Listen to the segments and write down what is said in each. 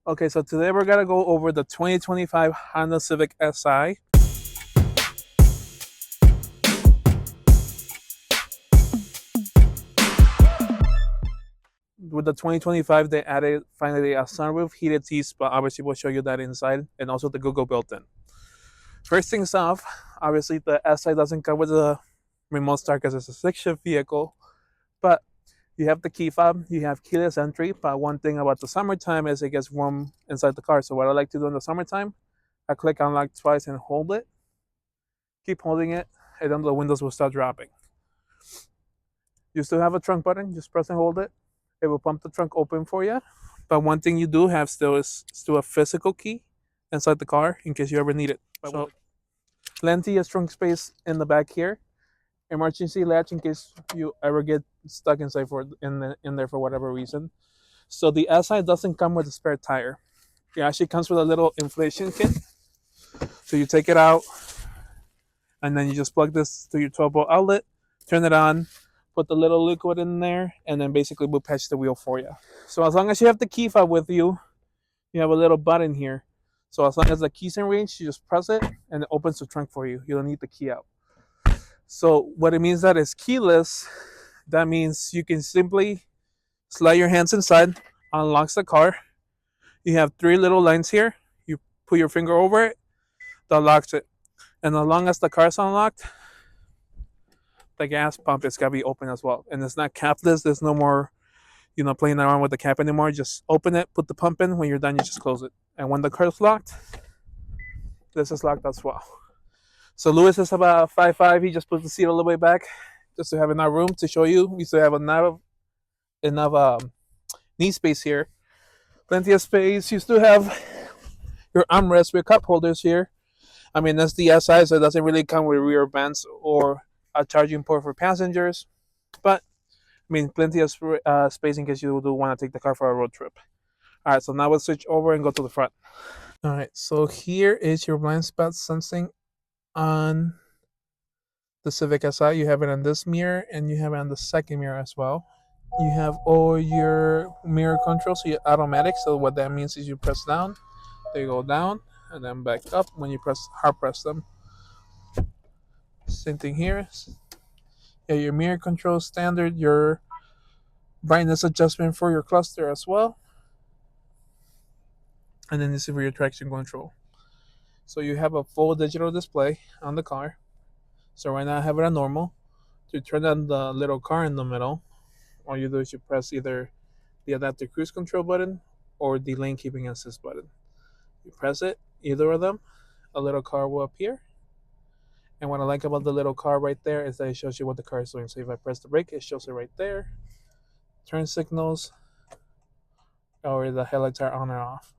Okay, so today we're gonna go over the 2025 Honda Civic Si. With the 2025, they added finally a sunroof, heated seats, but obviously we'll show you that inside, and also the Google built-in. First things off, obviously the Si doesn't come with a remote start because it's a six-shift vehicle, but you have the key fob, you have keyless entry. But one thing about the summertime is it gets warm inside the car. So what I like to do in the summertime, I click unlock twice and hold it, keep holding it, and then the windows will start dropping. You still have a trunk button, just press and hold it. It will pump the trunk open for you. But one thing you do have still is still a physical key inside the car in case you ever need it. So plenty of trunk space in the back here. Emergency latch in case you ever get stuck inside in there for whatever reason. So the Si doesn't come with a spare tire. It actually comes with a little inflation kit. So you take it out, and then you just plug this to your 12-volt outlet, turn it on, put the little liquid in there, and then basically we'll patch the wheel for you. So as long as you have the key fob with you, you have a little button here. So as long as the key's in range, you just press it and it opens the trunk for you. You don't need the key out. So what it means that is keyless, that means you can simply slide your hands inside, unlocks the car. You have three little lines here. You put your finger over it, that locks it. And as long as the car's unlocked, the gas pump is gotta be open as well. And it's not capless. There's no more, playing around with the cap anymore. Just open it, put the pump in. When you're done, you just close it. And when the car's locked, this is locked as well. So Lewis is about 5'5". He just put the seat all the way back just to have enough room to show you. We still have enough knee space here. Plenty of space. You still have your armrest with cup holders here. I mean, that's the SI, so it doesn't really come with rear vents or a charging port for passengers. But, I mean, plenty of space in case you do want to take the car for a road trip. All right, so now we'll switch over and go to the front. All right, so here is your blind spot sensing on the Civic Si. You have it on this mirror, and you have it on the second mirror as well. You have all your mirror controls, so you're automatic. So what that means is you press down, they go down, and then back up when you hard press them. Same thing here. Yeah, your mirror control standard, your brightness adjustment for your cluster as well, and then this is for your traction control. So you have a full digital display on the car. So right now I have it on normal. To turn on the little car in the middle, all you do is you press either the adaptive cruise control button or the lane keeping assist button. You press it, either of them, a little car will appear. And what I like about the little car right there is that it shows you what the car is doing. So if I press the brake, it shows it right there. Turn signals, or the headlights are on or off.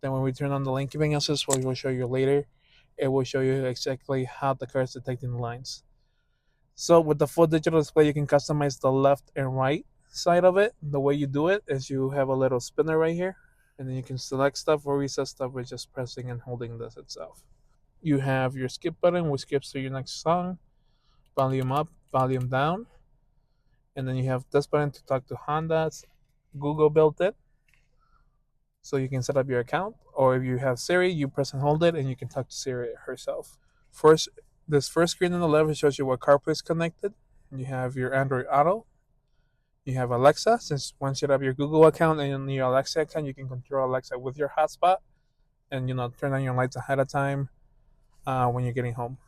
Then when we turn on the lane keeping assist, which we'll show you later, it will show you exactly how the car is detecting the lines. So with the full digital display, you can customize the left and right side of it. The way you do it is you have a little spinner right here, and then you can select stuff or reset stuff with just pressing and holding this itself. You have your skip button, which skips to your next song, volume up, volume down, and then you have this button to talk to Honda's Google built it, so you can set up your account. Or if you have Siri, you press and hold it, and you can talk to Siri herself. First, this first screen on the left shows you what CarPlay is connected. You have your Android Auto. You have Alexa. Since once you have your Google account and your Alexa account, you can control Alexa with your hotspot, and turn on your lights ahead of time when you're getting home.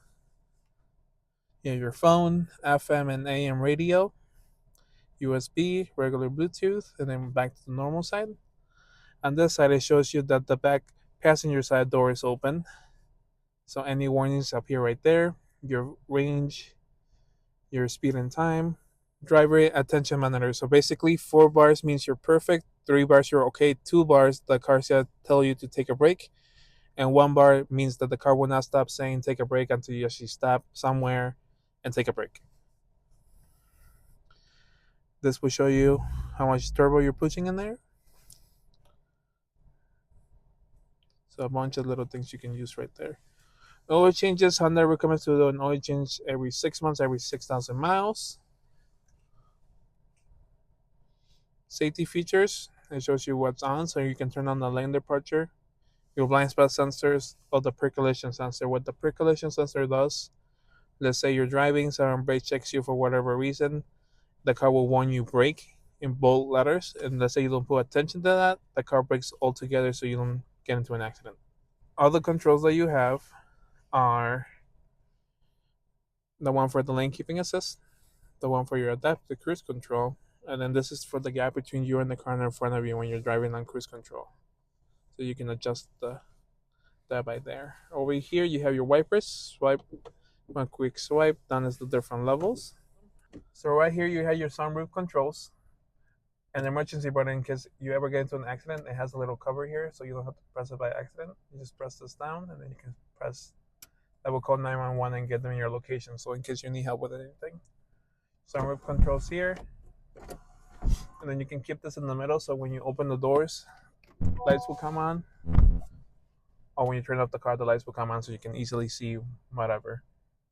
You have your phone, FM and AM radio, USB, regular Bluetooth, and then back to the normal side. On this side, it shows you that the back passenger side door is open. So any warnings appear right there. Your range, your speed and time, driver attention monitor. So basically, 4 bars means you're perfect, 3 bars you're okay, 2 bars the car said tell you to take a break, and 1 bar means that the car will not stop saying take a break until you actually stop somewhere and take a break. This will show you how much turbo you're pushing in there. So a bunch of little things you can use right there. Oil changes, Honda recommends to do an oil change every 6 months, every 6,000 miles. Safety features, It shows you what's on, so you can turn on the lane departure, your blind spot sensors, or the pre-collision sensor. What the pre-collision sensor does, let's say you're driving, someone brake checks you for whatever reason, the car will warn you brake in bold letters, and let's say you don't pay attention to that, the car brakes altogether so you don't get into an accident. Other controls that you have are the one for the lane keeping assist, the one for your adaptive cruise control, and then this is for the gap between you and the car in front of you when you're driving on cruise control. So you can adjust that by there. Over here you have your wipers. Swipe, one quick swipe. Down is the different levels. So right here you have your sunroof controls. An emergency button in case you ever get into an accident. It has a little cover here, so you don't have to press it by accident. You just press this down, and then you can press. That will call 911 and get them in your location. So in case you need help with anything, sunroof controls here, and then you can keep this in the middle. So when you open the doors, lights will come on, or when you turn off the car, the lights will come on, so you can easily see whatever.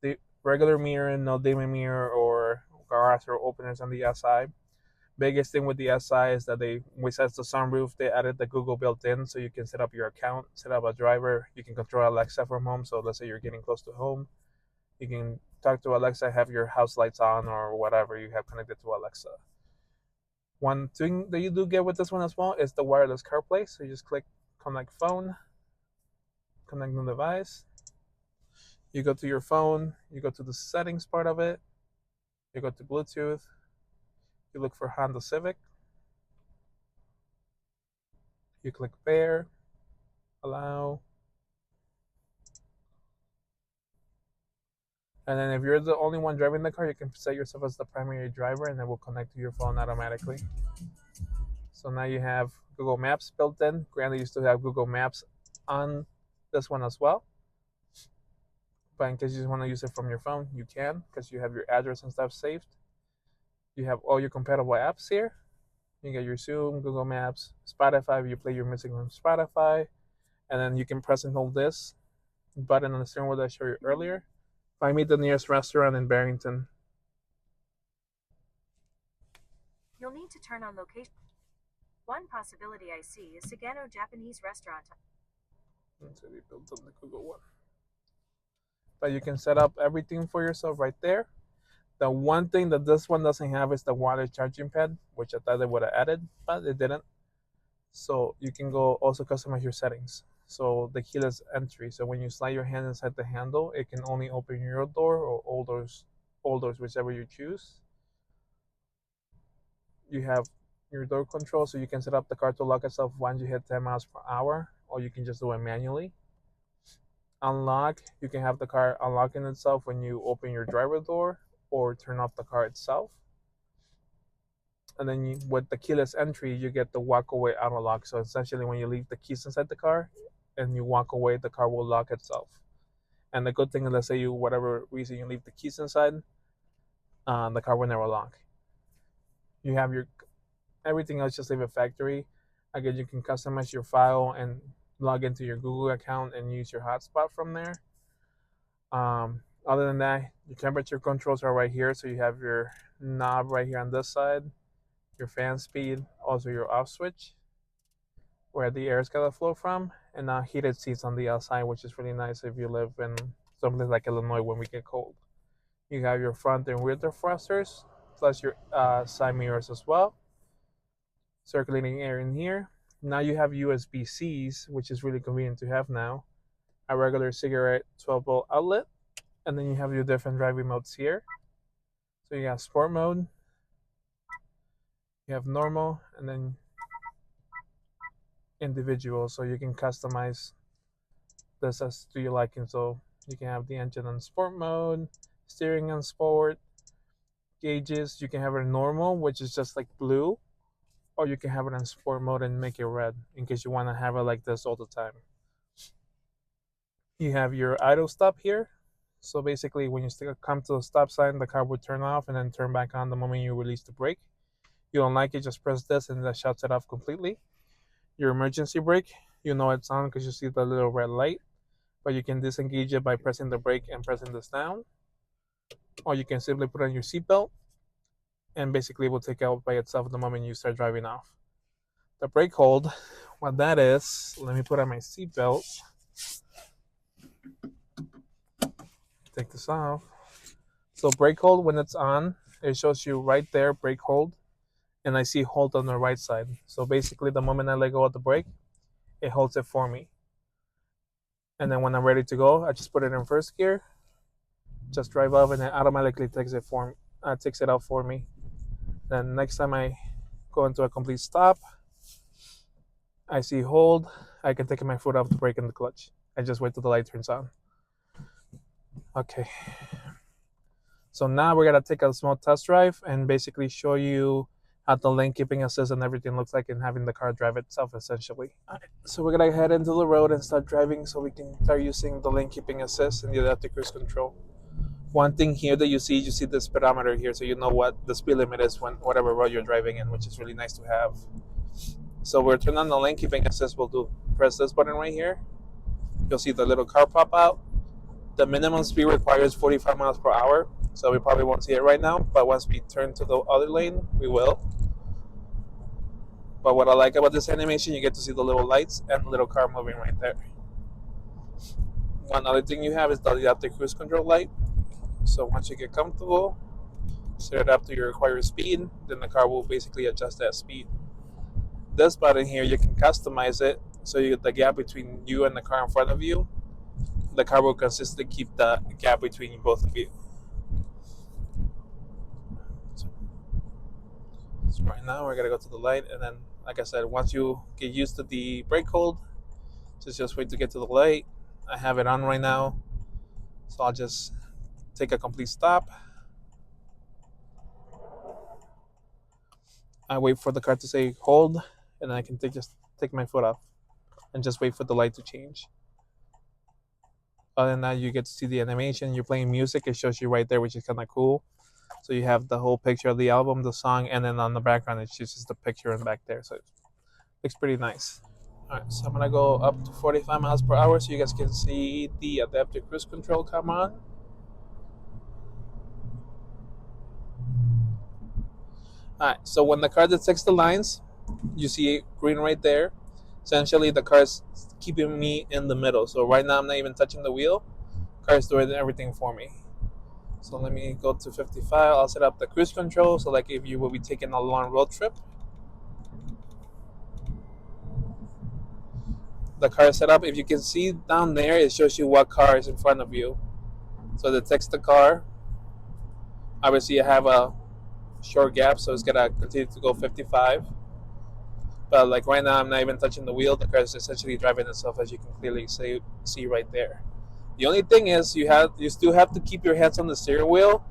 The regular mirror, no dimming mirror or garage door openers on the SI. Biggest thing with the SI is that besides the sunroof, they added the Google built-in, so you can set up your account, set up a driver. You can control Alexa from home. So let's say you're getting close to home, you can talk to Alexa, have your house lights on or whatever you have connected to Alexa. One thing that you do get with this one as well is the wireless CarPlay. So you just click connect phone, connect the device. You go to your phone, you go to the settings part of it, you go to Bluetooth, you look for Honda Civic, you click pair, allow, and then if you're the only one driving the car, you can set yourself as the primary driver and it will connect to your phone automatically. So now you have Google Maps built in. Granted, you still have Google Maps on this one as well, but in case you just want to use it from your phone, you can, because you have your address and stuff saved. You have all your compatible apps here. You get your Zoom, Google Maps, Spotify. You play your music on Spotify, and then you can press and hold this button on the steering wheel that I showed you earlier. Find me the nearest restaurant in Barrington. You'll need to turn on location. One possibility I see is Sagano Japanese restaurant. So we built on the Google one. But you can set up everything for yourself right there. The one thing that this one doesn't have is the wireless charging pad, which I thought they would have added, but it didn't. So you can go also customize your settings. So the keyless entry. So when you slide your hand inside the handle, it can only open your door or all doors, whichever you choose. You have your door control, so you can set up the car to lock itself once you hit 10 miles per hour, or you can just do it manually. Unlock, you can have the car unlocking itself when you open your driver door or turn off the car itself. And then with the keyless entry, you get the walk away auto lock. So essentially, when you leave the keys inside the car and you walk away, the car will lock itself. And the good thing is, let's say you, whatever reason, you leave the keys inside, the car will never lock. You have your everything else, just leave it factory. Again, you can customize your file and log into your Google account and use your hotspot from there. Other than that, your temperature controls are right here. So you have your knob right here on this side, your fan speed, also your off switch, where the air is gonna flow from, and now heated seats on the outside, which is really nice if you live in something like Illinois when we get cold. You have your front and rear defrosters, plus your side mirrors as well. Circulating air in here. Now you have USB-Cs, which is really convenient to have now. A regular cigarette 12-volt outlet, and then you have your different driving modes here. So you have sport mode, you have normal, and then individual. So you can customize this as to your liking. So you can have the engine on sport mode, steering on sport, gauges. You can have it in normal, which is just like blue, or you can have it in sport mode and make it red in case you want to have it like this all the time. You have your idle stop here. So basically, when you come to the stop sign, the car would turn off and then turn back on the moment you release the brake. You don't like it, just press this and that shuts it off completely. Your emergency brake, you know it's on because you see the little red light, but you can disengage it by pressing the brake and pressing this down. Or you can simply put on your seatbelt and basically it will take out by itself the moment you start driving off. The brake hold, what that is, let me put on my seatbelt, take this off. So brake hold, when it's on, it shows you right there, brake hold, and I see hold on the right side. So basically, the moment I let go of the brake, it holds it for me. And then when I'm ready to go, I just put it in first gear, just drive off, and it automatically takes it out for me. Then next time I go into a complete stop, I see hold, I can take my foot off the brake and the clutch. I just wait till the light turns on. Okay. So now we're gonna take a small test drive and basically show you how the lane keeping assist and everything looks like and having the car drive itself essentially. Alright, so we're gonna head into the road and start driving so we can start using the lane keeping assist and the adaptive cruise control. One thing here that you see the speedometer here, so you know what the speed limit is when whatever road you're driving in, which is really nice to have. So we're turning on the lane keeping assist. We'll press this button right here. You'll see the little car pop out. The minimum speed required is 45 miles per hour, so we probably won't see it right now, but once we turn to the other lane, we will. But what I like about this animation, you get to see the little lights and the little car moving right there. One other thing you have is the adaptive cruise control light. So once you get comfortable, set it up to your required speed, then the car will basically adjust that speed. This button here, you can customize it so you get the gap between you and the car in front of you. The car will consistently keep the gap between both of you. So right now we're gonna go to the light, and then, like I said, once you get used to the brake hold, just wait to get to the light. I have it on right now, so I'll just take a complete stop. I wait for the car to say hold, and then I can just take my foot off and just wait for the light to change. Other than that, you get to see the animation. You're playing music, it shows you right there, which is kind of cool. So you have the whole picture of the album, the song, and then on the background it chooses the picture and back there. So it looks pretty nice. Alright, so I'm gonna go up to 45 miles per hour so you guys can see the adaptive cruise control come on. Alright, so when the car detects the lines, you see green right there. Essentially, the car's keeping me in the middle. So right now, I'm not even touching the wheel. Car's doing everything for me. So let me go to 55. I'll set up the cruise control. So like if you will be taking a long road trip, the car is set up. If you can see down there, it shows you what car is in front of you. So it detects the car. Obviously, I have a short gap, so it's gonna continue to go 55. But like right now, I'm not even touching the wheel. The car is essentially driving itself, as you can clearly see right there. The only thing is, you still have to keep your hands on the steering wheel,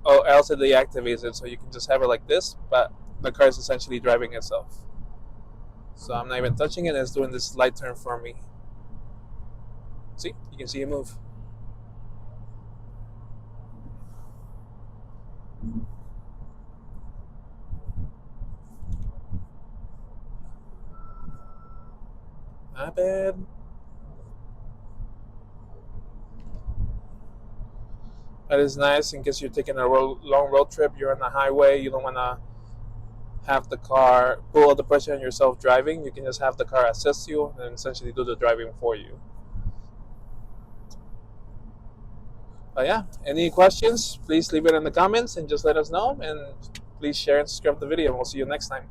or else it deactivates it. So you can just have it like this, but the car is essentially driving itself. So I'm not even touching it. It's doing this light turn for me. See, you can see it move. Not bad. That is nice in case you're taking a long road trip. You're on the highway. You don't want to have the car pull all the pressure on yourself driving. You can just have the car assist you and essentially do the driving for you. But yeah, any questions, please leave it in the comments and just let us know. And please share and subscribe to the video. We'll see you next time.